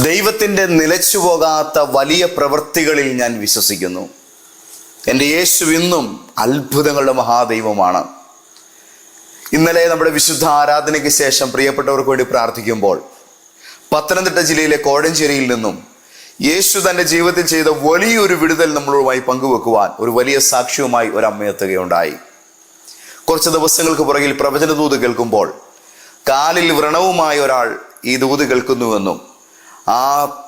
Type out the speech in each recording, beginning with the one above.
ദൈവത്തിൻ്റെ നിലച്ചുപോകാത്ത വലിയ പ്രവൃത്തികളിൽ ഞാൻ വിശ്വസിക്കുന്നു. എൻ്റെ യേശു ഇന്നും അത്ഭുതങ്ങളുടെ മഹാദൈവമാണ്. ഇന്നലെ നമ്മുടെ വിശുദ്ധ ആരാധനയ്ക്ക് ശേഷം പ്രിയപ്പെട്ടവർക്ക് വേണ്ടി പ്രാർത്ഥിക്കുമ്പോൾ പത്തനംതിട്ട ജില്ലയിലെ കോഴഞ്ചേരിയിൽ നിന്നും യേശു തൻ്റെ ജീവിതത്തിൽ ചെയ്ത വലിയൊരു വിടുതൽ നമ്മളുമായി പങ്കുവെക്കുവാൻ ഒരു വലിയ സാക്ഷ്യവുമായി ഒരു അമ്മ എത്തുകയുണ്ടായി. കുറച്ച് ദിവസങ്ങൾക്ക് പുറകിൽ പ്രവചന ദൂത് കേൾക്കുമ്പോൾ കാലിൽ വ്രണവുമായ ഒരാൾ ഈ ദൂത് കേൾക്കുന്നുവെന്നും ആ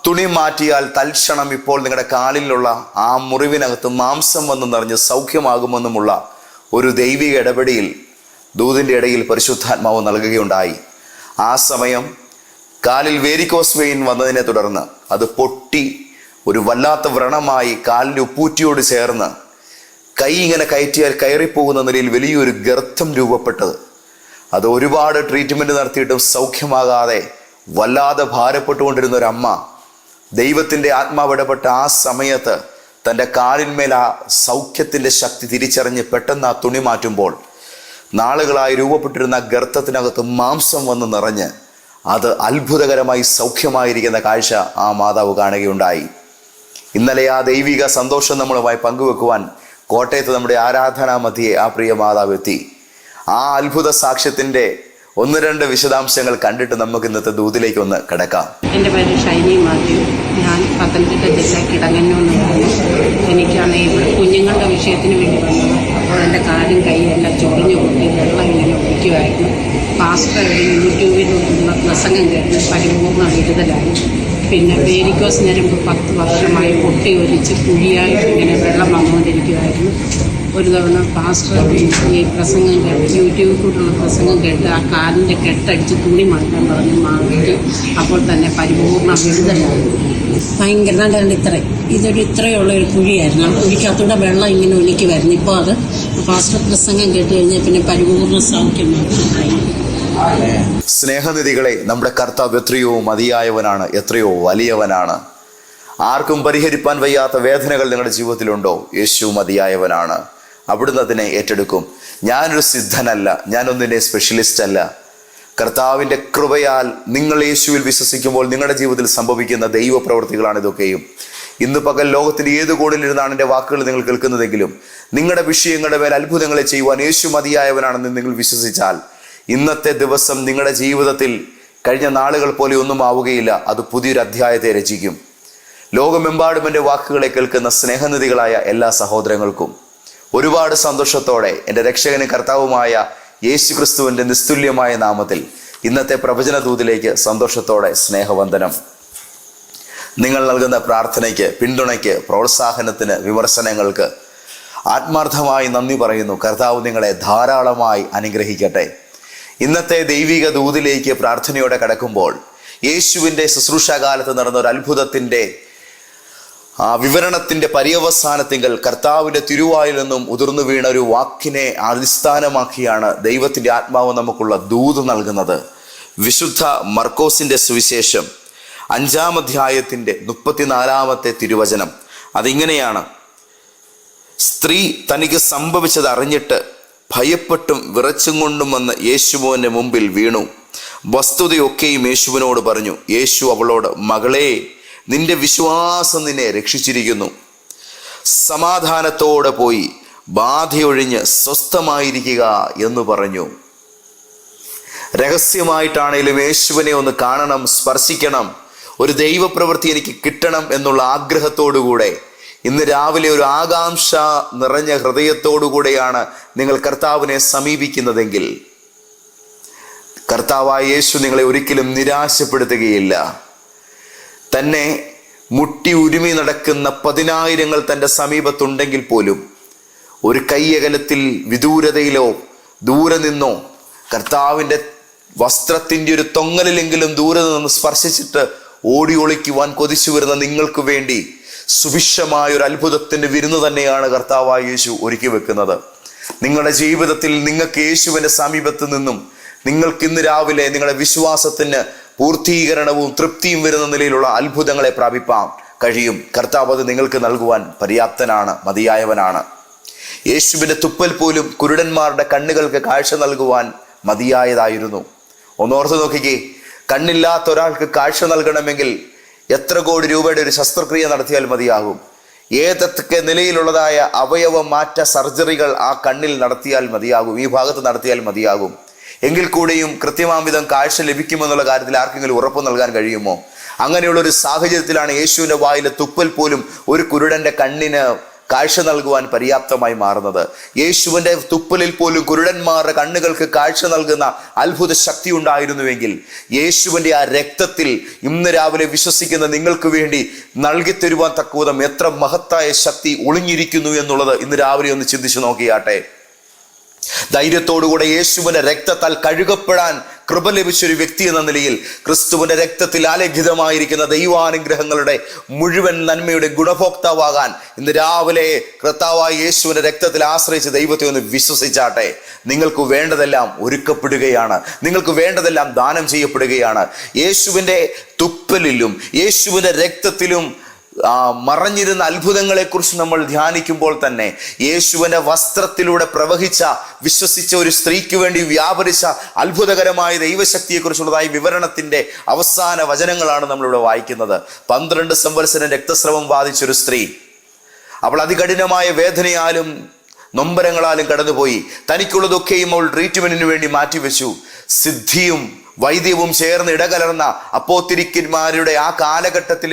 തുണി മാറ്റിയാൽ തൽക്ഷണം ഇപ്പോൾ നിങ്ങളുടെ കാലിലുള്ള ആ മുറിവിനകത്ത് മാംസം വന്ന് നിറഞ്ഞ് സൗഖ്യമാകുമെന്നുമുള്ള ഒരു ദൈവിക ഇടപെടിയിൽ ദൂതിൻ്റെ ഇടയിൽ പരിശുദ്ധാത്മാവ് നൽകുകയുണ്ടായി. ആ സമയം കാലിൽ വേരിക്കോസ് വെയിൻ വന്നതിനെ തുടർന്ന് അത് പൊട്ടി ഒരു വല്ലാത്ത വ്രണമായി കാലിൻ്റെ ഉപ്പൂറ്റിയോട് ചേർന്ന് കൈ ഇങ്ങനെ കയറ്റിയാൽ കയറിപ്പോകുന്ന നിലയിൽ വലിയൊരു ഗർത്തം രൂപപ്പെട്ടത്. അത് ഒരുപാട് ട്രീറ്റ്മെൻറ്റ് നടത്തിയിട്ടും സൗഖ്യമാകാതെ വല്ലാതെ ഭാരപ്പെട്ടുകൊണ്ടിരുന്ന ഒരു അമ്മ ദൈവത്തിൻ്റെ ആത്മാവിടപെട്ട ആ സമയത്ത് തൻ്റെ കാലിന്മേൽ ആ സൗഖ്യത്തിൻ്റെ ശക്തി തിരിച്ചറിഞ്ഞ് പെട്ടെന്ന് ആ തുണി മാറ്റുമ്പോൾ നാളുകളായി രൂപപ്പെട്ടിരുന്ന ഗർത്തത്തിനകത്ത് മാംസം വന്ന് നിറഞ്ഞ് അത് അത്ഭുതകരമായി സൗഖ്യമായിരിക്കുന്ന കാഴ്ച ആ മാതാവ് കാണുകയുണ്ടായി. ഇന്നലെ ആ ദൈവിക സന്തോഷം നമ്മളുമായി പങ്കുവെക്കുവാൻ കോട്ടയത്ത് നമ്മുടെ ആരാധനാ മധ്യേ ആ പ്രിയ മാതാവ് എത്തി. ആ അത്ഭുത സാക്ഷ്യത്തിൻ്റെ ഒന്ന് രണ്ട് വിശദാംശങ്ങൾ കണ്ടിട്ട് നമുക്ക് ഇന്നത്തെ ദൂതിലേക്ക് ഒന്ന് കിടക്കാം. എൻ്റെ പേര് ഷൈനി മാത്യു. ഞാൻ പത്തനംതിട്ട ജില്ല കിടങ്ങന്നൂരിലാണ്. എനിക്കാണ് ഇവിടെ കുഞ്ഞുങ്ങളുടെ വിഷയത്തിന് വേണ്ടി വന്നത്. അപ്പോൾ എൻ്റെ കാലും കൈയെല്ലാം ചൊറിഞ്ഞു പൊട്ടി വെള്ളം ഇങ്ങനെ ഒഴിക്കുമായിരുന്നു. പാസ്റ്റർ യൂട്യൂബിലുള്ള പ്രസംഗം കേട്ട് പരിപൂർണ്ണ വിടുതലായി. പിന്നെ വേരിക്കോസ് ഞരമ്പ് 10 വർഷമായി പൊട്ടി ഒലിച്ച് കുഴിയായിട്ട് ഇങ്ങനെ വെള്ളം വന്നുകൊണ്ടിരിക്കുമായിരുന്നു. ഒരു തവണ പാസ്റ്റർ ഈ പ്രസംഗം കേട്ട് യൂട്യൂബിൽ കൂടെയുള്ള പ്രസംഗം കേട്ട് ആ കാലിൻ്റെ കെട്ടടിച്ച് തുണി മാറ്റാൻ പറഞ്ഞ് മാറ്റി. അപ്പോൾ തന്നെ പരിപൂർണ്ണ വിടുതലായി. ഭയങ്കര നല്ല ഇത്രയുള്ള ഒരു കുഴിയായിരുന്നു. ആ കുഴിക്കകത്തൂടെ വെള്ളം ഇങ്ങനെ ഒലിക്കുമായിരുന്നു. ഇപ്പോൾ അത് പാസ്റ്റർ പ്രസംഗം കേട്ട് കഴിഞ്ഞാൽ പിന്നെ പരിപൂർണ്ണ സൗഖ്യം ഉണ്ടായി. സ്നേഹനിധികളെ, നമ്മുടെ കർത്താവ് എത്രയോ മതിയായവനാണ്, എത്രയോ വലിയവനാണ്. ആർക്കും പരിഹരിപ്പാൻ വയ്യാത്ത വേദനകൾ നിങ്ങളുടെ ജീവിതത്തിലുണ്ടോ? യേശു മതിയായവനാണ്. അവിടുന്ന് അതിനെ ഏറ്റെടുക്കും. ഞാനൊരു സിദ്ധനല്ല, ഞാനൊന്നിൻ്റെ സ്പെഷ്യലിസ്റ്റ് അല്ല. കർത്താവിൻ്റെ കൃപയാൽ നിങ്ങൾ യേശുവിൽ വിശ്വസിക്കുമ്പോൾ നിങ്ങളുടെ ജീവിതത്തിൽ സംഭവിക്കുന്ന ദൈവപ്രവൃത്തികളാണ് ഇതൊക്കെയും. ഇന്ന് പകൽ ലോകത്തിൻ്റെ ഏത് കോണിലിരുന്നാണ് എൻ്റെ വാക്കുകൾ നിങ്ങൾ കേൾക്കുന്നതെങ്കിലും നിങ്ങളുടെ വിഷയങ്ങളുടെ മേൽ അത്ഭുതങ്ങളെ ചെയ്യുവാൻ യേശു മതിയായവനാണെന്ന് നിങ്ങൾ വിശ്വസിച്ചാൽ ഇന്നത്തെ ദിവസം നിങ്ങളുടെ ജീവിതത്തിൽ കഴിഞ്ഞ നാളുകൾ പോലെ ഒന്നും ആവുകയില്ല. അത് പുതിയൊരു അധ്യായത്തെ രചിക്കും. ലോകമെമ്പാടും എൻ്റെ വാക്കുകളെ കേൾക്കുന്ന സ്നേഹനിധികളായ എല്ലാ സഹോദരങ്ങൾക്കും ഒരുപാട് സന്തോഷത്തോടെ എൻ്റെ രക്ഷകനും കർത്താവുമായ യേശു ക്രിസ്തുവിൻ്റെ നിസ്തുല്യമായ നാമത്തിൽ ഇന്നത്തെ പ്രവചന ദൂതിലേക്ക് സന്തോഷത്തോടെ സ്നേഹവന്ദനം. നിങ്ങൾ നൽകുന്ന പ്രാർത്ഥനയ്ക്ക്, പിന്തുണയ്ക്ക്, പ്രോത്സാഹനത്തിന്, വിമർശനങ്ങൾക്ക് ആത്മാർത്ഥമായി നന്ദി പറയുന്നു. കർത്താവ് നിങ്ങളെ ധാരാളമായി അനുഗ്രഹിക്കട്ടെ. ഇന്നത്തെ ദൈവിക ദൂതിലേക്ക് പ്രാർത്ഥനയോടെ കടക്കുമ്പോൾ യേശുവിൻ്റെ ശുശ്രൂഷാകാലത്ത് നടന്ന ഒരു അത്ഭുതത്തിൻ്റെ വിവരണത്തിൻ്റെ പര്യവസാനത്തിങ്കൽ കർത്താവിൻ്റെ തിരുവായിൽ നിന്നും ഉതിർന്നു വീണ ഒരു വാക്കിനെ അടിസ്ഥാനമാക്കിയാണ് ദൈവത്തിൻ്റെ ആത്മാവ് നമുക്കുള്ള ദൂത് നൽകുന്നത്. വിശുദ്ധ മർക്കോസിൻ്റെ സുവിശേഷം 5-ാം അധ്യായത്തിൻ്റെ 34-ാമത്തെ തിരുവചനം അതിങ്ങനെയാണ്: സ്ത്രീ തനിക്ക് സംഭവിച്ചത് അറിഞ്ഞിട്ട് ഭയപ്പെട്ടും വിറച്ചും കൊണ്ടും വന്ന് യേശുവിൻ്റെ മുമ്പിൽ വീണു. വസ്തുതയൊക്കെയും യേശുവിനോട് പറഞ്ഞു. യേശു അവളോട്, മകളെ, നിന്റെ വിശ്വാസം നിന്നെ രക്ഷിച്ചിരിക്കുന്നു. സമാധാനത്തോടെ പോയി ബാധയൊഴിഞ്ഞ് സ്വസ്ഥമായിരിക്കുക എന്ന് പറഞ്ഞു. രഹസ്യമായിട്ടാണേലും യേശുവിനെ ഒന്ന് കാണണം, സ്പർശിക്കണം, ഒരു ദൈവപ്രവൃത്തി എനിക്ക് കിട്ടണം എന്നുള്ള ആഗ്രഹത്തോടുകൂടെ ഇന്ന് രാവിലെ ഒരു ആകാംക്ഷ നിറഞ്ഞ ഹൃദയത്തോടുകൂടെയാണ് നിങ്ങൾ കർത്താവിനെ സമീപിക്കുന്നതെങ്കിൽ കർത്താവായ യേശു നിങ്ങളെ ഒരിക്കലും നിരാശപ്പെടുത്തുകയില്ല. തന്നെ മുട്ടി ഉരുമി നടക്കുന്ന 10,000 തൻ്റെ സമീപത്തുണ്ടെങ്കിൽ പോലും ഒരു കൈയകലത്തിൽ വിദൂരതയിലോ ദൂരെ നിന്നോ കർത്താവിൻ്റെ വസ്ത്രത്തിൻ്റെ ഒരു തൊങ്ങലിലെങ്കിലും ദൂരെ നിന്ന് സ്പർശിച്ചിട്ട് ഓടി ഒളിക്കുവാൻ കൊതിച്ചു വരുന്ന നിങ്ങൾക്ക് വേണ്ടി സുഭിക്ഷമായ ഒരു അത്ഭുതത്തിൻ്റെ വിരുന്ന് തന്നെയാണ് കർത്താവായ യേശു ഒരുക്കി വെക്കുന്നത്. നിങ്ങളുടെ ജീവിതത്തിൽ നിങ്ങൾക്ക് യേശുവിൻ്റെ സമീപത്ത് നിന്നും നിങ്ങൾക്ക് ഇന്ന് രാവിലെ നിങ്ങളുടെ വിശ്വാസത്തിന് പൂർത്തീകരണവും തൃപ്തിയും വരുന്ന നിലയിലുള്ള അത്ഭുതങ്ങളെ പ്രാപിപ്പാൻ കഴിയും. കർത്താവ് അത് നിങ്ങൾക്ക് നൽകുവാൻ പര്യാപ്തനാണ്, മതിയായവനാണ്. യേശുവിൻ്റെ തുപ്പൽ പോലും കുരുടന്മാരുടെ കണ്ണുകൾക്ക് കാഴ്ച നൽകുവാൻ മതിയായതായിരുന്നു. ഒന്നോർത്ത് നോക്കിക്കേ, കണ്ണില്ലാത്ത ഒരാൾക്ക് കാഴ്ച നൽകണമെങ്കിൽ എത്ര കോടി രൂപയുടെ ഒരു ശസ്ത്രക്രിയ നടത്തിയാൽ മതിയാകും? ഏതൊക്കെ നിലയിലുള്ളതായ അവയവ മാറ്റ സർജറികൾ ആ കണ്ണിൽ നടത്തിയാൽ മതിയാകും, ഈ ഭാഗത്ത് നടത്തിയാൽ മതിയാകും? എങ്കിൽ കൂടിയും കൃത്യമാംവിധം കാഴ്ച ലഭിക്കുമെന്നുള്ള കാര്യത്തിൽ ആർക്കെങ്കിലും ഉറപ്പ് നൽകാൻ കഴിയുമോ? അങ്ങനെയുള്ള ഒരു സാഹചര്യത്തിലാണ് യേശുവിൻ്റെ വായിലെ തുപ്പൽ പോലും ഒരു കുരുടന്റെ കണ്ണിന് കാഴ്ച നൽകുവാൻ പര്യാപ്തമായി മാറുന്നത്. യേശുവിൻ്റെ തുപ്പലിൽ പോലും കുരുടന്മാരുടെ കണ്ണുകൾക്ക് കാഴ്ച നൽകുന്ന അത്ഭുത ശക്തി ഉണ്ടായിരുന്നുവെങ്കിൽ യേശുവിൻ്റെ ആ രക്തത്തിൽ ഇന്ന് രാവിലെ വിശ്വസിക്കുന്ന നിങ്ങൾക്ക് വേണ്ടി നൽകി തരുവാൻ തക്കവിധം എത്ര മഹത്തായ ശക്തി ഒളിഞ്ഞിരിക്കുന്നു എന്നുള്ളത് ഇന്ന് രാവിലെ ഒന്ന് ചിന്തിച്ചു നോക്കിയാട്ടെ. ധൈര്യത്തോടുകൂടെ യേശുവിന്റെ രക്തത്താൽ കഴുകപ്പെടാൻ കൃപ ലഭിച്ചൊരു വ്യക്തി എന്ന നിലയിൽ ക്രിസ്തുവിന്റെ രക്തത്തിൽ ആലേഖിതമായിരിക്കുന്ന ദൈവാനുഗ്രഹങ്ങളുടെ മുഴുവൻ നന്മയുടെ ഗുണഭോക്താവാകാൻ ഇന്ന് രാവിലെ കർത്താവായ യേശുവിന്റെ രക്തത്തിൽ ആശ്രയിച്ച് ദൈവത്തെ ഒന്ന് വിശ്വസിച്ചാട്ടെ. നിങ്ങൾക്ക് വേണ്ടതെല്ലാം ഒരുക്കപ്പെടുകയാണ്, നിങ്ങൾക്ക് വേണ്ടതെല്ലാം ദാനം ചെയ്യപ്പെടുകയാണ്. യേശുവിന്റെ തുപ്പലിലും യേശുവിന്റെ രക്തത്തിലും മറഞ്ഞിരുന്ന അത്ഭുതങ്ങളെക്കുറിച്ച് നമ്മൾ ധ്യാനിക്കുമ്പോൾ തന്നെ യേശുവിൻ്റെ വസ്ത്രത്തിലൂടെ പ്രവഹിച്ച വിശ്വസിച്ച ഒരു സ്ത്രീക്ക് വേണ്ടി വ്യാപരിച്ച അത്ഭുതകരമായ ദൈവശക്തിയെക്കുറിച്ചുള്ളതായ വിവരണത്തിൻ്റെ അവസാന വചനങ്ങളാണ് നമ്മളിവിടെ വായിക്കുന്നത്. 12 സംവത്സരം രക്തസ്രവം ബാധിച്ചൊരു സ്ത്രീ, അവൾ അതികഠിനമായ വേദനയാലും നൊമ്പരങ്ങളാലും കടന്നുപോയി. തനിക്കുള്ളതൊക്കെയും അവൾ ട്രീറ്റ്മെന്റിന് വേണ്ടി മാറ്റിവെച്ചു. സിദ്ധിയും വൈദ്യവും ചേർന്ന് ഇടകലർന്ന അപ്പോത്തിരിക്കന്മാരുടെ ആ കാലഘട്ടത്തിൽ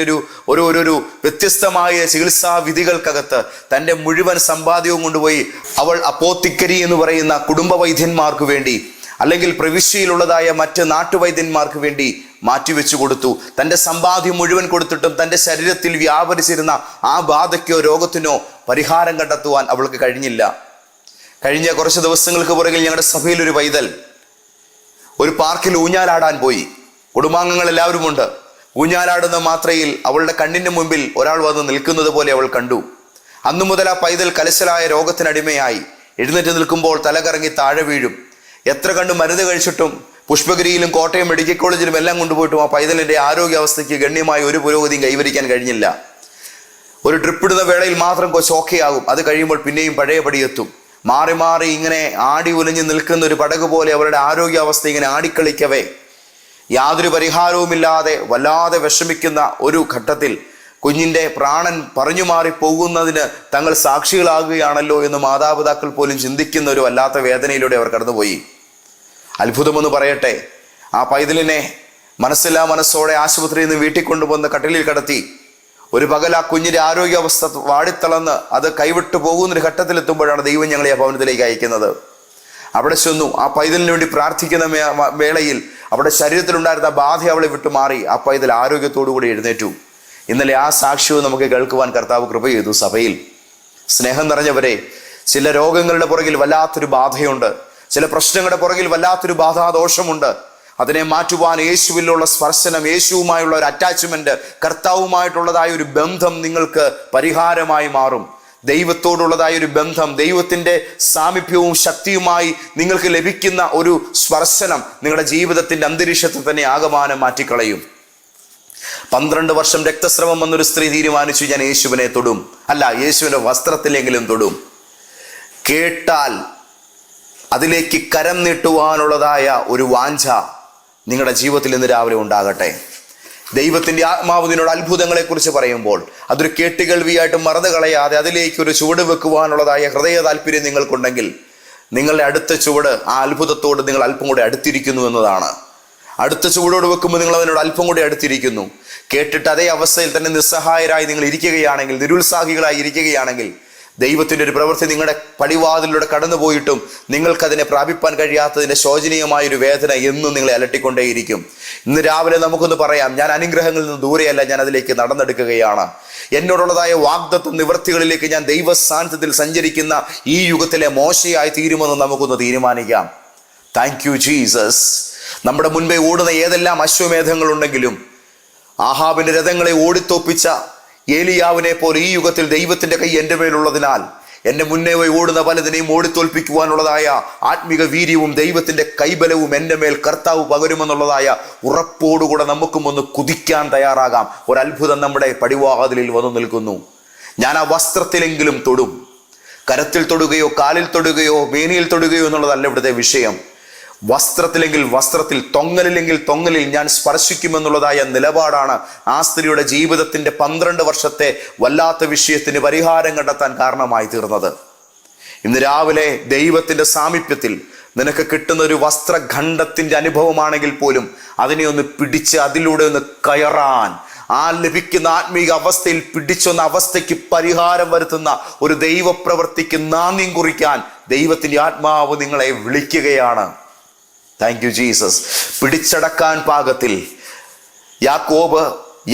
ഒരു വ്യത്യസ്തമായ ചികിത്സാ വിധികൾക്കകത്ത് തൻ്റെ മുഴുവൻ സമ്പാദ്യവും കൊണ്ടുപോയി അവൾ അപ്പോത്തിക്കരി എന്ന് പറയുന്ന കുടുംബ വൈദ്യന്മാർക്ക് വേണ്ടി അല്ലെങ്കിൽ പ്രവിശ്യയിലുള്ളതായ മറ്റ് നാട്ടുവൈദ്യന്മാർക്ക് വേണ്ടി മാറ്റിവെച്ചു കൊടുത്തു. തൻ്റെ സമ്പാദ്യം മുഴുവൻ കൊടുത്തിട്ടും തൻ്റെ ശരീരത്തിൽ വ്യാപരിച്ചിരുന്ന ആ ബാധയ്ക്കോ രോഗത്തിനോ പരിഹാരം കണ്ടെത്തുവാൻ അവൾക്ക് കഴിഞ്ഞില്ല. കഴിഞ്ഞ കുറച്ച് ദിവസങ്ങൾക്ക് പുറകിൽ ഞങ്ങളുടെ സഭയിൽ ഒരു പൈതൽ ഒരു പാർക്കിൽ ഊഞ്ഞാലാടാൻ പോയി. കുടുംബാംഗങ്ങൾ എല്ലാവരും ഉണ്ട്. ഊഞ്ഞാലാടുന്ന മാത്രയിൽ അവളുടെ കണ്ണിന് മുമ്പിൽ ഒരാൾ വന്ന് നിൽക്കുന്നത് പോലെ അവൾ കണ്ടു. അന്നു മുതൽ ആ പൈതൽ കലശലായ രോഗത്തിനടിമയായി. എഴുന്നേറ്റ് നിൽക്കുമ്പോൾ തലകറങ്ങി താഴെ വീഴും. എത്ര കണ്ട് മരുന്ന് കഴിച്ചിട്ടും പുഷ്പഗിരിയിലും കോട്ടയം മെഡിക്കൽ കോളേജിലും എല്ലാം കൊണ്ടുപോയിട്ടും ആ പൈതലിൻ്റെ ആരോഗ്യാവസ്ഥയ്ക്ക് ഗണ്യമായ ഒരു പുരോഗതിയും കൈവരിക്കാൻ കഴിഞ്ഞില്ല. ഒരു ട്രിപ്പ് ഇടുന്ന വേളയിൽ മാത്രം ഓക്കെയാകും. അത് കഴിയുമ്പോൾ പിന്നെയും പഴയപടി എത്തും. മാറി മാറി ഇങ്ങനെ ആടി ഉലഞ്ഞു നിൽക്കുന്ന ഒരു പടക് പോലെ അവരുടെ ആരോഗ്യാവസ്ഥ ഇങ്ങനെ ആടിക്കളിക്കവേ യാതൊരു പരിഹാരവുമില്ലാതെ വല്ലാതെ വിഷമിക്കുന്ന ഒരു ഘട്ടത്തിൽ കുഞ്ഞിൻ്റെ പ്രാണൻ പറഞ്ഞു മാറി പോകുന്നതിന് തങ്ങൾ സാക്ഷികളാകുകയാണല്ലോ എന്ന് മാതാപിതാക്കൾ പോലും ചിന്തിക്കുന്ന ഒരു വല്ലാത്ത വേദനയിലൂടെ അവർ കടന്നുപോയി. അത്ഭുതമെന്ന് പറയട്ടെ, ആ പൈതലിനെ മനസ്സില്ലാ മനസ്സോടെ ആശുപത്രിയിൽ നിന്ന് വീട്ടിൽ കൊണ്ടുവന്ന് കട്ടിലിൽ കിടത്തി. ഒരു പകൽ ആ കുഞ്ഞിൻ്റെ ആരോഗ്യാവസ്ഥ വാടിത്തളർന്ന് അത് കൈവിട്ടു പോകുന്നൊരു ഘട്ടത്തിലെത്തുമ്പോഴാണ് ദൈവം ഞങ്ങളെ ആ ഭവനത്തിലേക്ക് അയക്കുന്നത്. അവിടെ ചെന്നു. ആ പൈതലിന് വേണ്ടി പ്രാർത്ഥിക്കുന്ന വേളയിൽ അവിടെ ശരീരത്തിലുണ്ടായിരുന്ന ബാധ അവളെ വിട്ടുമാറി. ആ പൈതൽ ആരോഗ്യത്തോടു കൂടി എഴുന്നേറ്റു. ഇന്നലെ ആ സാക്ഷ്യവും നമുക്ക് കേൾക്കുവാൻ കർത്താവ് കൃപ ചെയ്തു. സഭയിൽ സ്നേഹം നിറഞ്ഞവരെ, ചില രോഗങ്ങളുടെ പുറകിൽ വല്ലാത്തൊരു ബാധയുണ്ട്, ചില പ്രശ്നങ്ങളുടെ പുറകിൽ വല്ലാത്തൊരു ബാധാദോഷമുണ്ട്. അതിനെ മാറ്റുവാൻ യേശുവിലുള്ള സ്പർശനം, യേശുവുമായുള്ള ഒരു അറ്റാച്ച്മെന്റ്, കർത്താവുമായിട്ടുള്ളതായ ഒരു ബന്ധം നിങ്ങൾക്ക് പരിഹാരമായി മാറും. ദൈവത്തോടുള്ളതായ ഒരു ബന്ധം, ദൈവത്തിൻ്റെ സാമീപ്യവും ശക്തിയുമായി നിങ്ങൾക്ക് ലഭിക്കുന്ന ഒരു സ്പർശനം നിങ്ങളുടെ ജീവിതത്തിൻ്റെ അന്തരീക്ഷത്തെ തന്നെ ആകമാനം മാറ്റിക്കളയും. 12 വർഷം രക്തസ്രവം വന്നൊരു സ്ത്രീ തീരുമാനിച്ചു, ഞാൻ യേശുവിനെ തൊടും, അല്ല യേശുവിൻ്റെ വസ്ത്രത്തിലെങ്കിലും തൊടും. കേട്ടാൽ അതിലേക്ക് കരം നീട്ടുവാനുള്ളതായ ഒരു വാഞ്ച നിങ്ങളുടെ ജീവിതത്തിൽ ഇന്ന് രാവിലെ ഉണ്ടാകട്ടെ. ദൈവത്തിൻ്റെ ആത്മാവ് നിന്നോട് അത്ഭുതങ്ങളെക്കുറിച്ച് പറയുമ്പോൾ അതൊരു കേട്ടുകേൾവിയായിട്ട് മറന്നു കളയാതെ അതിലേക്ക് ഒരു ചുവട് വെക്കുവാനുള്ളതായ ഹൃദയ താല്പര്യം നിങ്ങൾക്കുണ്ടെങ്കിൽ നിങ്ങളുടെ അടുത്ത ചുവട് ആ അത്ഭുതത്തോട് നിങ്ങൾ അല്പം കൂടെ അടുത്തിരിക്കുന്നു എന്നതാണ്. അടുത്ത ചുവടോട് വെക്കുമ്പോൾ നിങ്ങൾ അതിനോട് അല്പം കൂടി അടുത്തിരിക്കുന്നു. കേട്ടിട്ട് അതേ അവസ്ഥയിൽ തന്നെ നിസ്സഹായരായി നിങ്ങൾ ഇരിക്കുകയാണെങ്കിൽ, നിരുത്സാഹികളായി ഇരിക്കുകയാണെങ്കിൽ, ദൈവത്തിൻ്റെ ഒരു പ്രവൃത്തി നിങ്ങളുടെ പടിവാതിലൂടെ കടന്നുപോയിട്ടും നിങ്ങൾക്കതിനെ പ്രാപിപ്പാൻ കഴിയാത്തതിൻ്റെ ശോചനീയമായൊരു വേദന എന്നും നിങ്ങളെ അലട്ടിക്കൊണ്ടേയിരിക്കും. ഇന്ന് രാവിലെ നമുക്കൊന്ന് പറയാം, ഞാൻ അനുഗ്രഹങ്ങളിൽ നിന്ന് ദൂരെയല്ല, ഞാൻ അതിലേക്ക് നടന്നെടുക്കുകയാണ്. എന്നോടുള്ളതായ വാഗ്ദത്ത നിവൃത്തികളിലേക്ക് ഞാൻ ദൈവ സാന്നിധ്യത്തിൽ സഞ്ചരിക്കുന്ന ഈ യുഗത്തിലെ മോശയായി തീരുമെന്ന് നമുക്കൊന്ന് തീരുമാനിക്കാം. Thank you Jesus. നമ്മുടെ മുൻപേ ഓടുന്ന ഏതെല്ലാം അശ്വമേധങ്ങളുണ്ടെങ്കിലും ആഹാബിൻ്റെ രഥങ്ങളെ ഓടിത്തോപ്പിച്ച ഏലിയാവിനെ പോലെ ഈ യുഗത്തിൽ ദൈവത്തിൻ്റെ കൈ എൻ്റെ മേലുള്ളതിനാൽ എൻ്റെ മുന്നേ ഓടുന്ന പലതിനെയും ഓടിത്തോൽപ്പിക്കുവാനുള്ളതായ ആത്മിക വീര്യവും ദൈവത്തിൻ്റെ കൈബലവും എൻ്റെ മേൽ കർത്താവ് പകരുമെന്നുള്ളതായ ഉറപ്പോടുകൂടെ നമുക്കും ഒന്ന് കുതിക്കാൻ തയ്യാറാകാം. ഒരത്ഭുതം നമ്മുടെ പടിവാതിലിൽ വന്നു നിൽക്കുന്നു. ഞാൻ ആ വസ്ത്രത്തിലെങ്കിലും തൊടും. കരത്തിൽ തൊടുകയോ കാലിൽ തൊടുകയോ മേനിയിൽ തൊടുകയോ എന്നുള്ളതല്ല ഇവിടുത്തെ വിഷയം. വസ്ത്രത്തിലെങ്കിൽ വസ്ത്രത്തിൽ, തൊങ്ങലില്ലെങ്കിൽ തൊങ്ങലിൽ ഞാൻ സ്പർശിക്കുമെന്നുള്ളതായ നിലപാടാണ് ആ സ്ത്രീയുടെ ജീവിതത്തിന്റെ 12 വർഷത്തെ വല്ലാത്ത വിഷയത്തിന് പരിഹാരം കണ്ടെത്താൻ കാരണമായി തീർന്നത്. ഇന്ന് രാവിലെ ദൈവത്തിന്റെ സാമീപ്യത്തിൽ നിനക്ക് കിട്ടുന്ന ഒരു വസ്ത്രഖണ്ഡത്തിന്റെ അനുഭവമാണെങ്കിൽ പോലും അതിനെ ഒന്ന് പിടിച്ച് അതിലൂടെ ഒന്ന് കയറാൻ, ആ ലഭിക്കുന്ന ആത്മീക അവസ്ഥയിൽ പിടിച്ചൊന്ന അവസ്ഥയ്ക്ക് പരിഹാരം വരുത്തുന്ന ഒരു ദൈവപ്രവൃത്തിക്ക് നാന്ദി കുറിക്കാൻ ദൈവത്തിന്റെ ആത്മാവ് നിങ്ങളെ വിളിക്കുകയാണ്. Thank you Jesus. പിടിച്ചടക്കാൻ പാകത്തിൽ യാക്കോബ്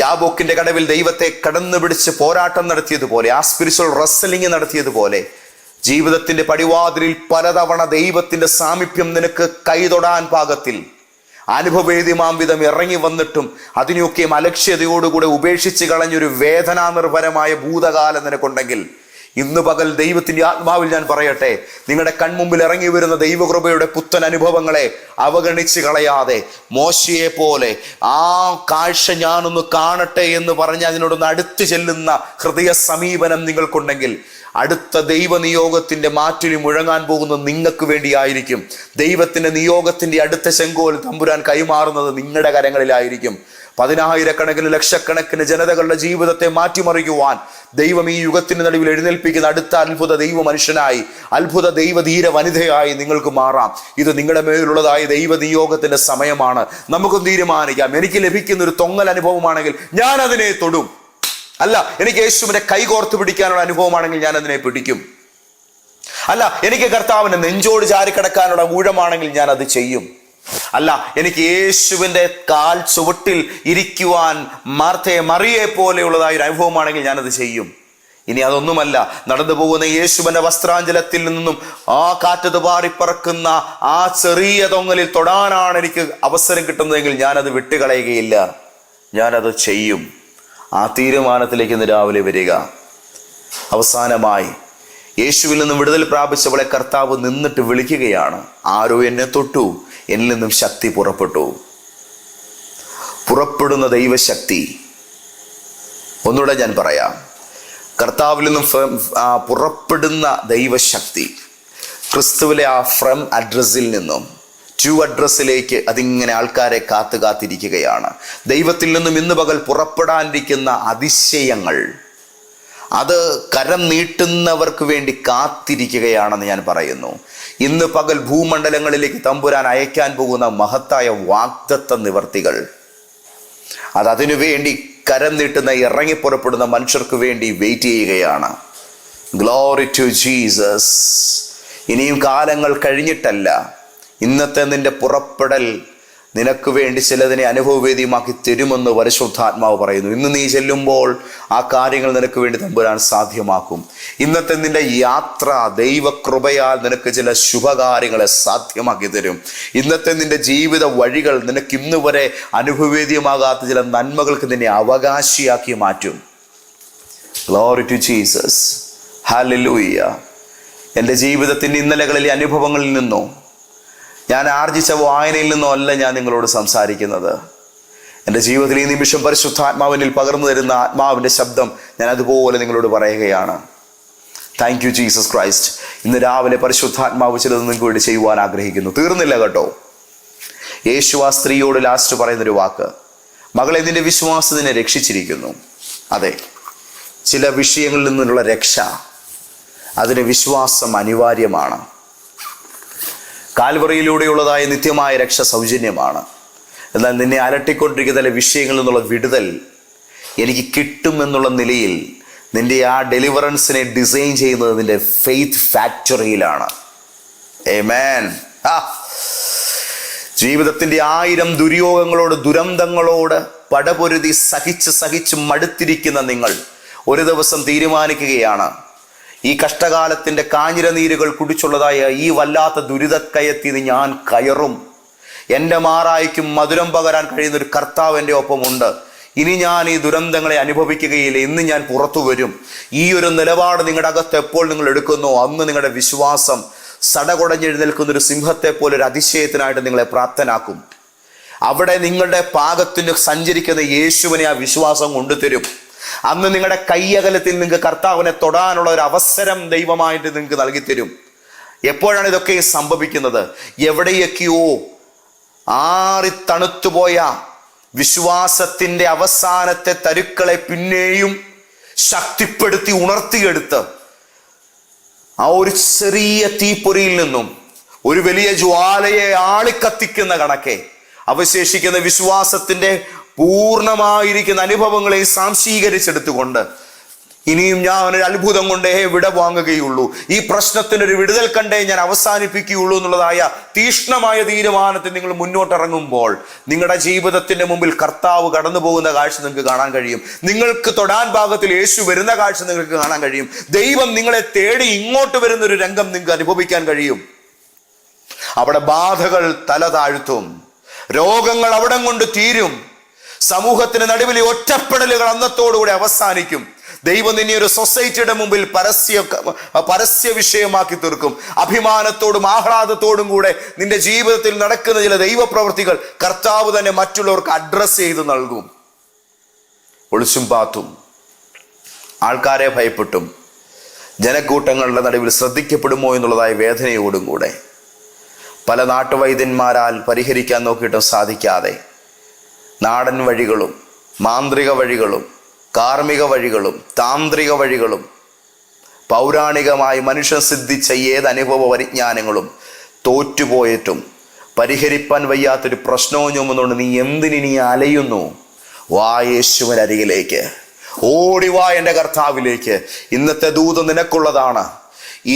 യാബോക്കിന്റെ കടവിൽ ദൈവത്തെ കടന്നു പിടിച്ച് പോരാട്ടം നടത്തിയതുപോലെ, ആ സ്പിരിച്വൽ റെസ്ലിംഗ് നടത്തിയതുപോലെ, ജീവിതത്തിന്റെ പടിവാതിലിൽ പലതവണ ദൈവത്തിന്റെ സാമീപ്യം നിനക്ക് കൈതൊടാൻ പാകത്തിൽ അനുഭവേദ്യമാം വിധം ഇറങ്ങി വന്നിട്ടും അതിനെയൊക്കെയും അലക്ഷ്യതയോടുകൂടെ ഉപേക്ഷിച്ച് കളഞ്ഞൊരു വേദനാനിർഭരമായ ഭൂതകാലം നിനക്കുണ്ടെങ്കിൽ ഇന്ന് പകൽ ദൈവത്തിന്റെ ആത്മാവിൽ ഞാൻ പറയട്ടെ, നിങ്ങളുടെ കൺമുമ്പിൽ ഇറങ്ങി വരുന്ന ദൈവകൃപയുടെ പുത്തൻ അനുഭവങ്ങളെ അവഗണിച്ച് കളയാതെ, മോശയെ പോലെ ആ കാഴ്ച ഞാനൊന്ന് കാണട്ടെ എന്ന് പറഞ്ഞ് അതിനോടൊന്ന് അടുത്ത് ചെല്ലുന്ന ഹൃദയ സമീപനം നിങ്ങൾക്കുണ്ടെങ്കിൽ അടുത്ത ദൈവനിയോഗത്തിന്റെ മാറ്റിന് മുഴങ്ങാൻ പോകുന്നത് നിങ്ങൾക്ക് വേണ്ടിയായിരിക്കും. ദൈവത്തിന്റെ നിയോഗത്തിന്റെ അടുത്ത ചെങ്കോൽ തമ്പുരാൻ കൈമാറുന്നത് നിങ്ങളുടെ കരങ്ങളിലായിരിക്കും. 10,000-കണക്കിന് ലക്ഷക്കണക്കിന് ജനതകളുടെ ജീവിതത്തെ മാറ്റിമറിക്കുവാൻ ദൈവം ഈ യുഗത്തിന് നടുവിൽ എഴുന്നേൽപ്പിക്കുന്ന അടുത്ത അത്ഭുത ദൈവ മനുഷ്യനായി, അത്ഭുത ദൈവധീര വനിതയായി നിങ്ങൾക്ക് മാറാം. ഇത് നിങ്ങളുടെ മേലുള്ളതായ ദൈവ നിയോഗത്തിന്റെ സമയമാണ്. നമുക്കും തീരുമാനിക്കാം, എനിക്ക് ലഭിക്കുന്ന ഒരു തൊങ്ങൽ അനുഭവമാണെങ്കിൽ ഞാൻ അതിനെ തൊടും. അല്ല, എനിക്ക് യേശുവിനെ കൈകോർത്ത് പിടിക്കാനുള്ള അനുഭവമാണെങ്കിൽ ഞാൻ അതിനെ പിടിക്കും. അല്ല, എനിക്ക് കർത്താവിനെ നെഞ്ചോട് ചാരിക്കിടക്കാനുള്ള ഊഴമാണെങ്കിൽ ഞാൻ അത് ചെയ്യും. അല്ല, എനിക്ക് യേശുവിന്റെ കാൽ ചുവട്ടിൽ ഇരിക്കുവാൻ മറിയെ പോലെയുള്ളതായ ഒരു അനുഭവമാണെങ്കിൽ ഞാനത് ചെയ്യും. ഇനി അതൊന്നുമല്ല, നടന്നു പോകുന്ന യേശുവിന്റെ വസ്ത്രാഞ്ചലത്തിൽ നിന്നും ആ കാറ്റത്ത് പാറിപ്പറക്കുന്ന ആ ചെറിയ തൊങ്ങലിൽ തൊടാനാണ് എനിക്ക് അവസരം കിട്ടുന്നതെങ്കിൽ ഞാനത് വിട്ടുകളയുകയില്ല, ഞാനത് ചെയ്യും. ആ തീരുമാനത്തിലേക്ക് ഇന്ന് രാവിലെ വരിക. അവസാനമായി യേശുവിൽ നിന്നും വിടുതൽ പ്രാപിച്ചവളെ കർത്താവ് നിന്നിട്ട് വിളിക്കുകയാണ്. ആരോ എന്നെ തൊട്ടു, എന്നിൽ നിന്നും ശക്തി പുറപ്പെട്ടു. പുറപ്പെടുന്ന ദൈവശക്തി, ഒന്നുകൂടെ ഞാൻ പറയാം, കർത്താവിൽ നിന്നും പുറപ്പെടുന്ന ദൈവശക്തി ക്രിസ്തുവിലെ ആ ഫ്രം അഡ്രസ്സിൽ നിന്നും ടു അഡ്രസ്സിലേക്ക് അതിങ്ങനെ ആൾക്കാരെ കാത്തിരിക്കുകയാണ്. ദൈവത്തിൽ നിന്നും ഇന്ന് പകൽ പുറപ്പെടാനിരിക്കുന്ന അതിശയങ്ങൾ അത് കരം നീട്ടുന്നവർക്ക് വേണ്ടി കാത്തിരിക്കുകയാണെന്ന് ഞാൻ പറയുന്നു. ഇന്ന് പകൽ ഭൂമണ്ഡലങ്ങളിലേക്ക് തമ്പുരാൻ അയക്കാൻ പോകുന്ന മഹത്തായ വാഗ്ദത്ത നിവർത്തികൾ അതിനു വേണ്ടി കരം നീട്ടുന്ന ഇറങ്ങിപ്പുറപ്പെടുന്ന മനുഷ്യർക്ക് വേണ്ടി വെയിറ്റ് ചെയ്യുകയാണ്. Glory to Jesus. ഇനിയും കാലങ്ങൾ കഴിഞ്ഞിട്ടല്ല, ഇന്നത്തെ നിന്റെ പുറപ്പെടൽ നിനക്ക് വേണ്ടി ചിലതിനെ അനുഭവവേദ്യമാക്കി തരുമെന്ന് പരിശുദ്ധാത്മാവ് പറയുന്നു. ഇന്ന് നീ ചെല്ലുമ്പോൾ ആ കാര്യങ്ങൾ നിനക്ക് വേണ്ടി തമ്പുരാൻ സാധ്യമാക്കും. ഇന്നത്തെ നിന്റെ യാത്ര ദൈവകൃപയാൽ നിനക്ക് ചില ശുഭകാര്യങ്ങളെ സാധ്യമാക്കി തരും. ഇന്നത്തെ നിന്റെ ജീവിത വഴികൾ നിനക്ക് ഇന്ന് വരെ അനുഭവവേദ്യമാകാത്ത ചില നന്മകൾക്ക് നിന്നെ അവകാശിയാക്കി മാറ്റും. Glory to Jesus. ഹല്ലേലൂയ. എൻ്റെ ജീവിതത്തിൻ്റെ ഇന്നലകളിലെ അനുഭവങ്ങളിൽ നിന്നോ ഞാൻ ആർജിച്ച വായനയിൽ നിന്നോ അല്ല ഞാൻ നിങ്ങളോട് സംസാരിക്കുന്നത്. എൻ്റെ ജീവിതത്തിൽ ഈ നിമിഷം പരിശുദ്ധാത്മാവിനിൽ പകർന്നു തരുന്ന ആത്മാവിൻ്റെ ശബ്ദം ഞാൻ അതുപോലെ നിങ്ങളോട് പറയുകയാണ്. Thank you Jesus Christ. ഇന്ന് രാവിലെ പരിശുദ്ധാത്മാവ് ചിലത് നിങ്ങൾക്ക് വേണ്ടി ചെയ്യുവാൻ ആഗ്രഹിക്കുന്നു. തീർന്നില്ല കേട്ടോ. യേശു ആ സ്ത്രീയോട് ലാസ്റ്റ് പറയുന്നൊരു വാക്ക്, മകളെ, നിന്റെ വിശ്വാസം നിന്നെ രക്ഷിച്ചിരിക്കുന്നു. അതെ, ചില വിഷയങ്ങളിൽ നിന്നുള്ള രക്ഷ, അതിന് വിശ്വാസം അനിവാര്യമാണ്. കാൽവറിയിലൂടെയുള്ളതായ നിത്യമായ രക്ഷ സൗജന്യമാണ്. എന്നാൽ നിന്നെ അലട്ടിക്കൊണ്ടിരിക്കുന്ന ചില വിഷയങ്ങളിൽ നിന്നുള്ള വിടുതൽ എനിക്ക് കിട്ടുമെന്നുള്ള നിലയിൽ നിന്റെ ആ ഡെലിവറൻസിനെ ഡിസൈൻ ചെയ്യുന്നത് നിന്റെ ഫെയ്ത്ത് ഫാക്ടറിയിലാണ്. ആമേൻ. ജീവിതത്തിൻ്റെ 1000 ദുര്യോഗങ്ങളോട്, ദുരന്തങ്ങളോട് പടപൊരുതി സഹിച്ച് മടുത്തിരിക്കുന്ന നിങ്ങൾ ഒരു ദിവസം തീരുമാനിക്കുകയാണ്, ഈ കഷ്ടകാലത്തിൻ്റെ കാഞ്ഞിരനീരുകൾ കുടിച്ചുള്ളതായ ഈ വല്ലാത്ത ദുരിതക്കയത്തിന് ഞാൻ കയറും. എൻ്റെ മാറായിക്കും മധുരം പകരാൻ കഴിയുന്ന ഒരു കർത്താവ് എൻ്റെ ഒപ്പമുണ്ട്. ഇനി ഞാൻ ഈ ദുരന്തങ്ങളെ അനുഭവിക്കുകയില്ല. ഇന്ന് ഞാൻ പുറത്തു വരും. ഈ ഒരു നിലപാട് നിങ്ങളുടെ അകത്ത് എപ്പോൾ നിങ്ങൾ എടുക്കുന്നോ അന്ന് നിങ്ങളുടെ വിശ്വാസം സടകുടഞ്ഞെഴുന്നേൽക്കുന്ന ഒരു സിംഹത്തെ പോലെ ഒരു അതിശയത്തിനായിട്ട് നിങ്ങളെ പ്രാപ്തനാക്കും. അവിടെ നിങ്ങളുടെ പാകത്തിന് സഞ്ചരിക്കുന്ന യേശുവിനെ ആ വിശ്വാസം കൊണ്ടുതരും. അന്ന് നിങ്ങളുടെ കയ്യകലത്തിൽ നിങ്ങൾക്ക് കർത്താവിനെ തൊടാനുള്ള ഒരു അവസരം ദൈവമായിട്ട് നിങ്ങൾക്ക് നൽകിത്തരും. എപ്പോഴാണ് ഇതൊക്കെ സംഭവിക്കുന്നത്? എവിടെയൊക്കെയോ തണുത്തുപോയ വിശ്വാസത്തിൻ്റെ അവസാനത്തെ തരുക്കളെ പിന്നെയും ശക്തിപ്പെടുത്തി ഉണർത്തിയെടുത്ത് ആ ഒരു ചെറിയ തീപ്പൊരിയിൽ നിന്നും ഒരു വലിയ ജ്വാലയെ ആളിക്കത്തിക്കുന്ന കണക്കെ അവശേഷിക്കുന്ന വിശ്വാസത്തിൻ്റെ പൂർണ്ണമായിരിക്കുന്ന അനുഭവങ്ങളെ സാംശീകരിച്ചെടുത്തുകൊണ്ട് ഇനിയും ഞാൻ ഒരു അത്ഭുതം കൊണ്ടേ വിട വാങ്ങുകയുള്ളൂ, ഈ പ്രശ്നത്തിനൊരു വിടുതൽ കണ്ടേ ഞാൻ അവസാനിപ്പിക്കുകയുള്ളൂ എന്നുള്ളതായ തീക്ഷ്ണമായ തീരുമാനത്തിൽ നിങ്ങൾ മുന്നോട്ടിറങ്ങുമ്പോൾ നിങ്ങളുടെ ജീവിതത്തിന്റെ മുമ്പിൽ കർത്താവ് കടന്നു പോകുന്ന കാഴ്ച നിങ്ങൾക്ക് കാണാൻ കഴിയും. നിങ്ങൾക്ക് തൊടാൻ ഭാഗത്തിൽ യേശു വരുന്ന കാഴ്ച നിങ്ങൾക്ക് കാണാൻ കഴിയും. ദൈവം നിങ്ങളെ തേടി ഇങ്ങോട്ട് വരുന്ന ഒരു രംഗം നിങ്ങൾക്ക് അനുഭവിക്കാൻ കഴിയും. അവിടെ ബാധകൾ തല താഴ്ത്തും, രോഗങ്ങൾ അവിടം കൊണ്ട് തീരും, സമൂഹത്തിന് നടുവിലെ ഒറ്റപ്പെടലുകൾ അന്നത്തോടുകൂടി അവസാനിക്കും. ദൈവം നിന്നെ ഒരു സൊസൈറ്റിയുടെ മുമ്പിൽ പരസ്യ വിഷയമാക്കി തീർക്കും. അഭിമാനത്തോടും ആഹ്ലാദത്തോടും കൂടെ നിന്റെ ജീവിതത്തിൽ നടക്കുന്ന ചില ദൈവപ്രവൃത്തികൾ കർത്താവ് തന്നെ മറ്റുള്ളവർക്ക് അഡ്രസ് ചെയ്ത് നൽകും. ഒളിച്ചും പാത്തും ആൾക്കാരെ ഭയപ്പെട്ടും ജനക്കൂട്ടങ്ങളുടെ നടുവിൽ ശ്രദ്ധിക്കപ്പെടുമോ എന്നുള്ളതായ വേദനയോടും കൂടെ പല നാട്ടുവൈദ്യന്മാരാൽ പരിഹരിക്കാൻ നോക്കിയിട്ടും സാധിക്കാതെ നാടൻ വഴികളും മാന്ത്രിക വഴികളും കാർമ്മിക വഴികളും താന്ത്രിക വഴികളും പൗരാണികമായി മനുഷ്യൻ സിദ്ധിച്ച ഏത് അനുഭവ പരിജ്ഞാനങ്ങളും തോറ്റുപോയിട്ടും പരിഹരിപ്പാൻ വയ്യാത്തൊരു പ്രശ്നവും ചുമന്നുകൊണ്ട് നീ എന്തിനി അലയുന്നു? വാ യേശുവിൻ അരികിലേക്ക്, ഓടിവാ എൻ്റെ കർത്താവിലേക്ക്. ഇന്നത്തെ ദൂത് നിനക്കുള്ളതാണ്.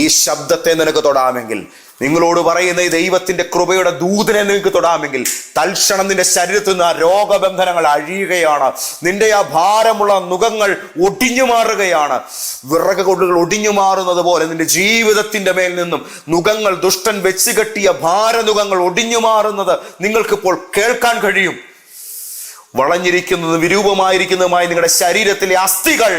ഈ ശബ്ദത്തെ നിനക്ക് തൊടാമെങ്കിൽ, നിങ്ങളോട് പറയുന്ന ഈ ദൈവത്തിന്റെ കൃപയുടെ ദൂതനെ നിങ്ങൾക്ക് തൊടാമെങ്കിൽ തൽക്ഷണം നിന്റെ ശരീരത്തിൽ നിന്ന് ആ രോഗബന്ധനങ്ങൾ അഴിയുകയാണ്. നിന്റെ ആ ഭാരമുള്ള നുകങ്ങൾ ഒടിഞ്ഞു മാറുകയാണ്. വിറക് കൊണ്ടുകൾ ഒടിഞ്ഞു മാറുന്നത് പോലെ നിന്റെ ജീവിതത്തിന്റെ മേൽ നിന്നും നുകങ്ങൾ, ദുഷ്ടൻ വെച്ച് കെട്ടിയ ഭാരനുകങ്ങൾ ഒടിഞ്ഞു മാറുന്നത് നിങ്ങൾക്കിപ്പോൾ കേൾക്കാൻ കഴിയും. വളഞ്ഞിരിക്കുന്നതും വിരൂപമായിരിക്കുന്നതുമായി നിങ്ങളുടെ ശരീരത്തിലെ അസ്ഥികൾ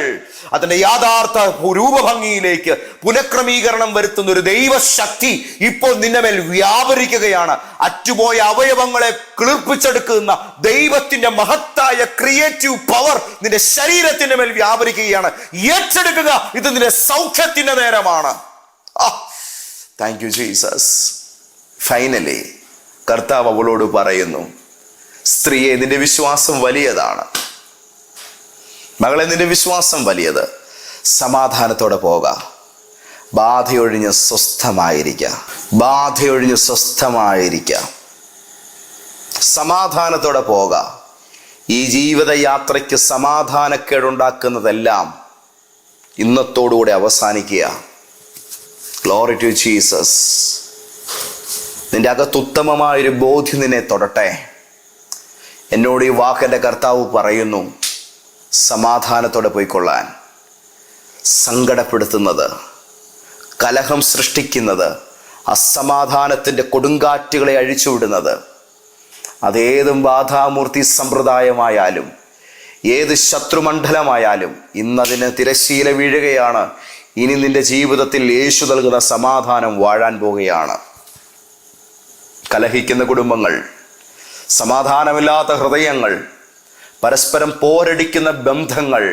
അതിന്റെ യഥാർത്ഥ രൂപഭംഗിയിലേക്ക് പുനഃക്രമീകരണം വരുത്തുന്ന ഒരു ദൈവശക്തി ഇപ്പോൾ നിന്റെ മേൽ വ്യാപരിക്കുകയാണ്. അറ്റുപോയ അവയവങ്ങളെ കിളിർപ്പിച്ചെടുക്കുന്ന ദൈവത്തിന്റെ മഹത്തായ ക്രിയേറ്റീവ് പവർ നിന്റെ ശരീരത്തിന്റെ മേൽ വ്യാപരിക്കുകയാണ്. ഏറ്റെടുക്കുക, ഇത് നിന്റെ സൗഖ്യത്തിന്റെ നേരമാണ്. Thank you Jesus. ഫൈനലി കർത്താവ് അവളോട് പറയുന്നു, സ്ത്രീയെ, നിന്റെ വിശ്വാസം വലിയതാണ്. മകളെ, നിന്റെ വിശ്വാസം വലിയത്. സമാധാനത്തോടെ പോക. ബാധയൊഴിഞ്ഞ് സ്വസ്ഥമായിരിക്കുക. ബാധയൊഴിഞ്ഞ് സ്വസ്ഥമായിരിക്കുക. സമാധാനത്തോടെ പോക. ഈ ജീവിതയാത്രയ്ക്ക് സമാധാനക്കേടുണ്ടാക്കുന്നതെല്ലാം ഇന്നത്തോടുകൂടെ അവസാനിക്കുക. Glory to Jesus. നിന്റെ അകത്ത് ഉത്തമമായൊരു ബോധ്യം നിന്നെ തൊടട്ടെ. എന്നോട് ഈ വാക്കെൻ്റെ കർത്താവ് പറയുന്നു, സമാധാനത്തോടെ പോയിക്കൊള്ളാൻ. സങ്കടപ്പെടുത്തുന്നത്, കലഹം സൃഷ്ടിക്കുന്നത്, അസമാധാനത്തിൻ്റെ കൊടുങ്കാറ്റുകളെ അഴിച്ചുവിടുന്നത്, അതേതും ബാധാമൂർത്തി സമ്പ്രദായമായാലും ഏത് ശത്രുമണ്ഡലമായാലും ഇന്നതിന് തിരശ്ശീല വീഴുകയാണ്. ഇനി നിന്റെ ജീവിതത്തിൽ യേശു നൽകുന്ന സമാധാനം വാഴാൻ പോകുകയാണ്. കലഹിക്കുന്ന കുടുംബങ്ങൾ, സമാധാനമില്ലാത്ത ഹൃദയങ്ങൾ, പരസ്പരം പോരടിക്കുന്ന ബന്ധങ്ങൾ,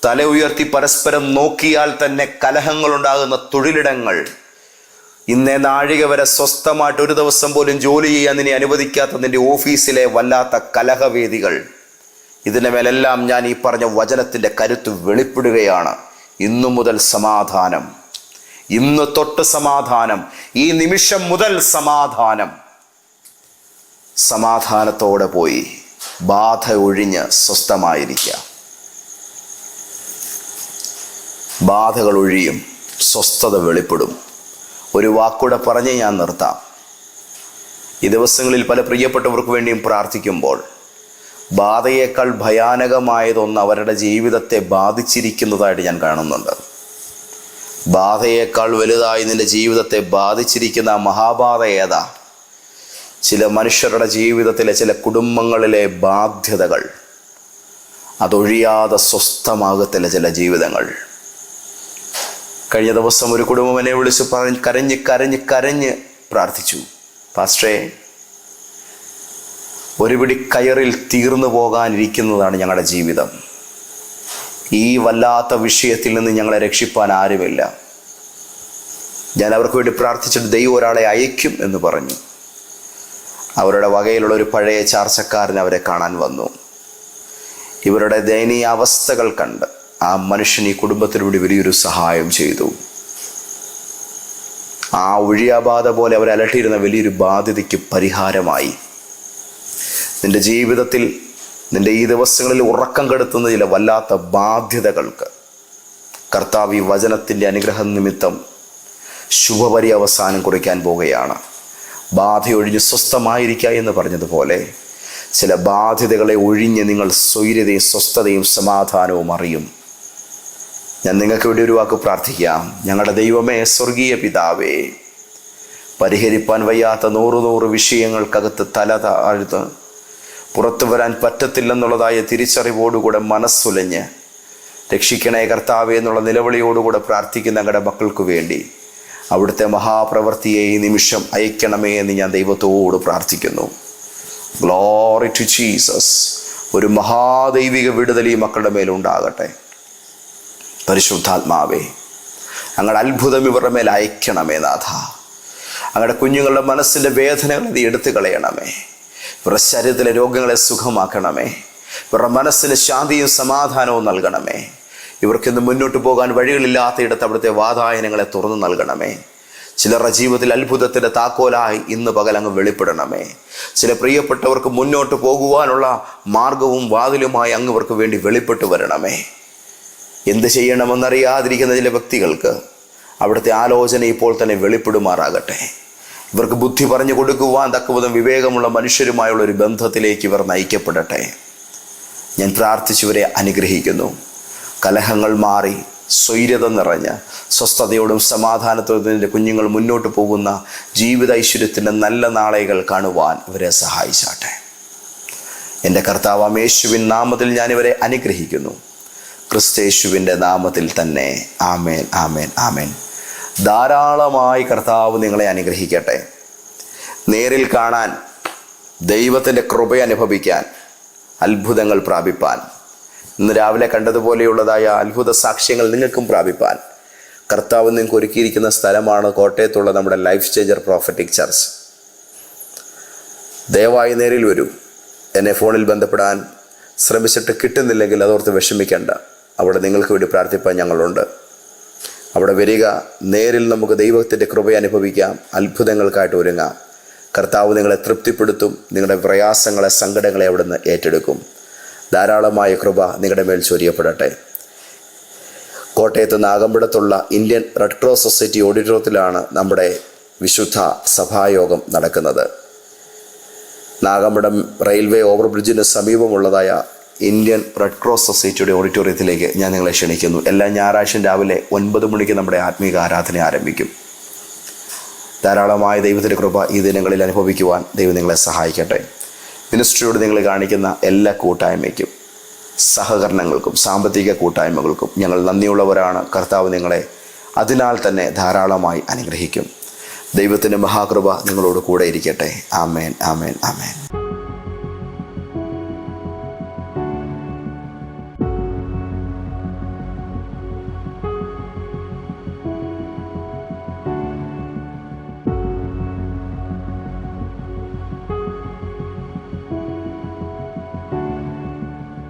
തല ഉയർത്തി പരസ്പരം നോക്കിയാൽ തന്നെ കലഹങ്ങൾ ഉണ്ടാകുന്ന തൊഴിലിടങ്ങൾ, ഇന്നേ നാഴിക വരെ സ്വസ്ഥമായിട്ട് ഒരു ദിവസം പോലും ജോലി ചെയ്യാൻ നിന്നെ അനുവദിക്കാത്ത നിന്റെ ഓഫീസിലെ വല്ലാത്ത കലഹവേദികൾ, ഇതിൻ്റെ മേലെല്ലാം ഞാൻ ഈ പറഞ്ഞ വചനത്തിൻ്റെ കരുത്ത് വെളിപ്പെടുകയാണ്. ഇന്നു മുതൽ സമാധാനം, ഇന്ന് തൊട്ട് സമാധാനം, ഈ നിമിഷം മുതൽ സമാധാനം. സമാധാനത്തോടെ പോയി ബാധ ഒഴിഞ്ഞ് സ്വസ്ഥമായിരിക്കുക. ബാധകൾ ഒഴിയും, സ്വസ്ഥത വെളിപ്പെടും. ഒരു വാക്കൂടെ പറഞ്ഞ് ഞാൻ നിർത്താം. ഈ ദിവസങ്ങളിൽ പല പ്രിയപ്പെട്ടവർക്ക് വേണ്ടിയും പ്രാർത്ഥിക്കുമ്പോൾ ബാധയേക്കാൾ ഭയാനകമായതൊന്ന് അവരുടെ ജീവിതത്തെ ബാധിച്ചിരിക്കുന്നതായിട്ട് ഞാൻ കാണുന്നുണ്ട്. ബാധയേക്കാൾ വലുതായി നിന്റെ ജീവിതത്തെ ബാധിച്ചിരിക്കുന്ന മഹാബാധ ഏതാ? ചില മനുഷ്യരുടെ ജീവിതത്തിലെ ചില കുടുംബങ്ങളിലെ ബാധ്യതകൾ, അതൊഴിയാതെ സ്വസ്ഥമാകത്തില്ല ചില ജീവിതങ്ങൾ. കഴിഞ്ഞ ദിവസം ഒരു കുടുംബം എന്നെ വിളിച്ച് കരഞ്ഞ് കരഞ്ഞ് കരഞ്ഞ് പ്രാർത്ഥിച്ചു, പാസ്റ്ററേ, ഒരു പിടി കയറിൽ തീർന്നു പോകാനിരിക്കുന്നതാണ് ഞങ്ങളുടെ ജീവിതം. ഈ വല്ലാത്ത വിഷയത്തിൽ നിന്ന് ഞങ്ങളെ രക്ഷിപ്പാൻ ആരുമില്ല. ഞാൻ അവർക്ക് വേണ്ടി പ്രാർത്ഥിച്ചിട്ട് ദൈവം ഒരാളെ അയക്കും എന്ന് പറഞ്ഞു. അവരുടെ വകയിലുള്ള ഒരു പഴയ ചാർച്ചക്കാരൻ അവരെ കാണാൻ വന്നു. ഇവരുടെ ദയനീയ അവസ്ഥകൾ കണ്ട് ആ മനുഷ്യൻ ഈ കുടുംബത്തിനു വേണ്ടി വലിയൊരു സഹായം ചെയ്തു. ആ ഒഴിയാബാധ പോലെ അവരെ അലട്ടിയിരുന്ന വലിയൊരു ബാധ്യതയ്ക്ക് പരിഹാരമായി. നിന്റെ ജീവിതത്തിൽ നിന്റെ ഈ ദിവസങ്ങളിൽ ഉറക്കം കെടുത്തുന്ന ചില വല്ലാത്ത ബാധ്യതകൾക്ക് കർത്താവ് ഈ വചനത്തിൻ്റെ അനുഗ്രഹം നിമിത്തം ശുഭപര്യവസാനം കുറിക്കാൻ പോവുകയാണ്. ബാധയൊഴിഞ്ഞ് സ്വസ്ഥമായിരിക്കുക എന്ന് പറഞ്ഞതുപോലെ ചില ബാധ്യതകളെ ഒഴിഞ്ഞ് നിങ്ങൾ സ്വൈര്യതയും സ്വസ്ഥതയും സമാധാനവും അറിയും. ഞാൻ നിങ്ങൾക്ക് വേണ്ടി ഒരു വാക്ക് പ്രാർത്ഥിക്കാം. ഞങ്ങളുടെ ദൈവമേ, സ്വർഗീയ പിതാവേ, പരിഹരിപ്പാൻ വയ്യാത്ത 100 വിഷയങ്ങൾക്കകത്ത് തല താഴ്ത്ത് പുറത്തു വരാൻ പറ്റത്തില്ലെന്നുള്ളതായ തിരിച്ചറിവോടുകൂടെ മനസ്സുലഞ്ഞ് രക്ഷിക്കണേ കർത്താവേ എന്നുള്ള നിലവിളിയോടുകൂടെ പ്രാർത്ഥിക്കുന്ന ഞങ്ങളുടെ മക്കൾക്ക് വേണ്ടി അവിടുത്തെ മഹാപ്രവൃത്തിയെ ഈ നിമിഷം അയക്കണമേ എന്ന് ഞാൻ ദൈവത്തോട് പ്രാർത്ഥിക്കുന്നു. Glory to Jesus. ഒരു മഹാദൈവിക വിടുതൽ ഈ മക്കളുടെ മേലുണ്ടാകട്ടെ. പരിശുദ്ധാത്മാവേ, അങ്ങയുടെ അത്ഭുതം ഇവരുടെ മേൽ അയക്കണമേ നാഥ. അങ്ങയുടെ കുഞ്ഞുങ്ങളുടെ മനസ്സിൻ്റെ വേദനകൾ നീ എടുത്തു കളയണമേ. ഇവരുടെ ശരീരത്തിലെ രോഗങ്ങളെ സുഖമാക്കണമേ. ഇവരുടെ മനസ്സിന് ശാന്തിയും സമാധാനവും നൽകണമേ. ഇവർക്കിന്ന് മുന്നോട്ട് പോകാൻ വഴികളില്ലാത്തയിടത്ത് അവിടുത്തെ വാതായനങ്ങളെ തുറന്നു നൽകണമേ. ചിലരുടെ ജീവിതത്തിൽ അത്ഭുതത്തിൻ്റെ താക്കോലായി ഇന്ന് പകൽ അങ്ങ് വെളിപ്പെടണമേ. ചില പ്രിയപ്പെട്ടവർക്ക് മുന്നോട്ട് പോകുവാനുള്ള മാർഗവും വാതിലുമായി അങ്ങ് ഇവർക്ക് വേണ്ടി വെളിപ്പെട്ട് വരണമേ. എന്ത് ചെയ്യണമെന്നറിയാതിരിക്കുന്ന ചില വ്യക്തികൾക്ക് അവിടുത്തെ ആലോചന ഇപ്പോൾ തന്നെ വെളിപ്പെടുമാറാകട്ടെ. ഇവർക്ക് ബുദ്ധി പറഞ്ഞു കൊടുക്കുവാൻ തക്കവിധം വിവേകമുള്ള മനുഷ്യരുമായുള്ള ഒരു ബന്ധത്തിലേക്ക് ഇവർ നയിക്കപ്പെടട്ടെ. ഞാൻ പ്രാർത്ഥിച്ചവരെ അനുഗ്രഹിക്കുന്നു. കലഹങ്ങൾ മാറി സ്വൈര്യത നിറഞ്ഞ് സ്വസ്ഥതയോടും സമാധാനത്തോടും കുഞ്ഞുങ്ങൾ മുന്നോട്ട് പോകുന്ന ജീവിത ഐശ്വര്യത്തിൻ്റെ നല്ല നാളുകൾ കാണുവാൻ ഇവരെ സഹായിച്ചാട്ടെ. എൻ്റെ കർത്താവാം യേശുവിൻ നാമത്തിൽ ഞാനിവരെ അനുഗ്രഹിക്കുന്നു. ക്രിസ്തയേശുവിൻ്റെ നാമത്തിൽ തന്നെ. ആമേൻ, ആമേൻ, ആമേൻ. ധാരാളമായി കർത്താവ് നിങ്ങളെ അനുഗ്രഹിക്കട്ടെ. നേരിൽ കാണാൻ, ദൈവത്തിൻ്റെ കൃപ അനുഭവിക്കാൻ, അത്ഭുതങ്ങൾ പ്രാപിപ്പാൻ, ഇന്ന് രാവിലെ കണ്ടതുപോലെയുള്ളതായ അത്ഭുത സാക്ഷ്യങ്ങൾ നിങ്ങൾക്കും പ്രാപിപ്പാൻ കർത്താവ് നിങ്ങൾക്ക് ഒരുക്കിയിരിക്കുന്ന സ്ഥലമാണ് കോട്ടയത്തുള്ള നമ്മുടെ ലൈഫ് ചേഞ്ചർ പ്രോഫറ്റിക് ചർച്ച്. ദയവായി നേരിൽ വരൂ. എന്നെ ഫോണിൽ ബന്ധപ്പെടാൻ ശ്രമിച്ചിട്ട് കിട്ടുന്നില്ലെങ്കിൽ അതോർത്ത് വിഷമിക്കേണ്ട. അവിടെ നിങ്ങൾക്ക് വേണ്ടി പ്രാർത്ഥിപ്പാൻ ഞങ്ങളുണ്ട്. അവിടെ വരിക. നേരിൽ നമുക്ക് ദൈവത്തിൻ്റെ കൃപ അനുഭവിക്കാം. അത്ഭുതങ്ങൾക്കായിട്ട് ഒരുങ്ങാം. കർത്താവ് നിങ്ങളെ തൃപ്തിപ്പെടുത്തും. നിങ്ങളുടെ പ്രയാസങ്ങളെ, സങ്കടങ്ങളെ അവിടുന്ന് ഏറ്റെടുക്കും. ധാരാളമായ കൃപ നിങ്ങളുടെ മേൽ ചൊരിയപ്പെടട്ടെ. കോട്ടയത്ത് നാഗമ്പടത്തുള്ള ഇന്ത്യൻ റെഡ് ക്രോസ് സൊസൈറ്റി ഓഡിറ്റോറിയത്തിലാണ് നമ്മുടെ വിശുദ്ധ സഭായോഗം നടക്കുന്നത്. നാഗമ്പടം റെയിൽവേ ഓവർബ്രിഡ്ജിന് സമീപമുള്ളതായ ഇന്ത്യൻ റെഡ് ക്രോസ് സൊസൈറ്റിയുടെ ഓഡിറ്റോറിയത്തിലേക്ക് ഞാൻ നിങ്ങളെ ക്ഷണിക്കുന്നു. എല്ലാ ഞായറാഴ്ചയും രാവിലെ 9 മണിക്ക് നമ്മുടെ ആത്മീക ആരാധന ആരംഭിക്കും. ധാരാളമായ ദൈവത്തിൻ്റെ കൃപ ഈ ദിനങ്ങളിൽ അനുഭവിക്കുവാൻ ദൈവം നിങ്ങളെ സഹായിക്കട്ടെ. മിനിസ്ട്രിയോട് നിങ്ങൾ കാണിക്കുന്ന എല്ലാ കൂട്ടായ്മയ്ക്കും, സഹകരണങ്ങൾക്കും, സാമ്പത്തിക കൂട്ടായ്മകൾക്കും ഞങ്ങൾ നന്ദിയുള്ളവരാണ്. കർത്താവ് നിങ്ങളെ അതിനാൽ തന്നെ ധാരാളമായി അനുഗ്രഹിക്കും. ദൈവത്തിൻ്റെ മഹാകൃപ നിങ്ങളോട് കൂടെ ഇരിക്കട്ടെ. ആമേൻ, ആമേൻ, ആമേൻ.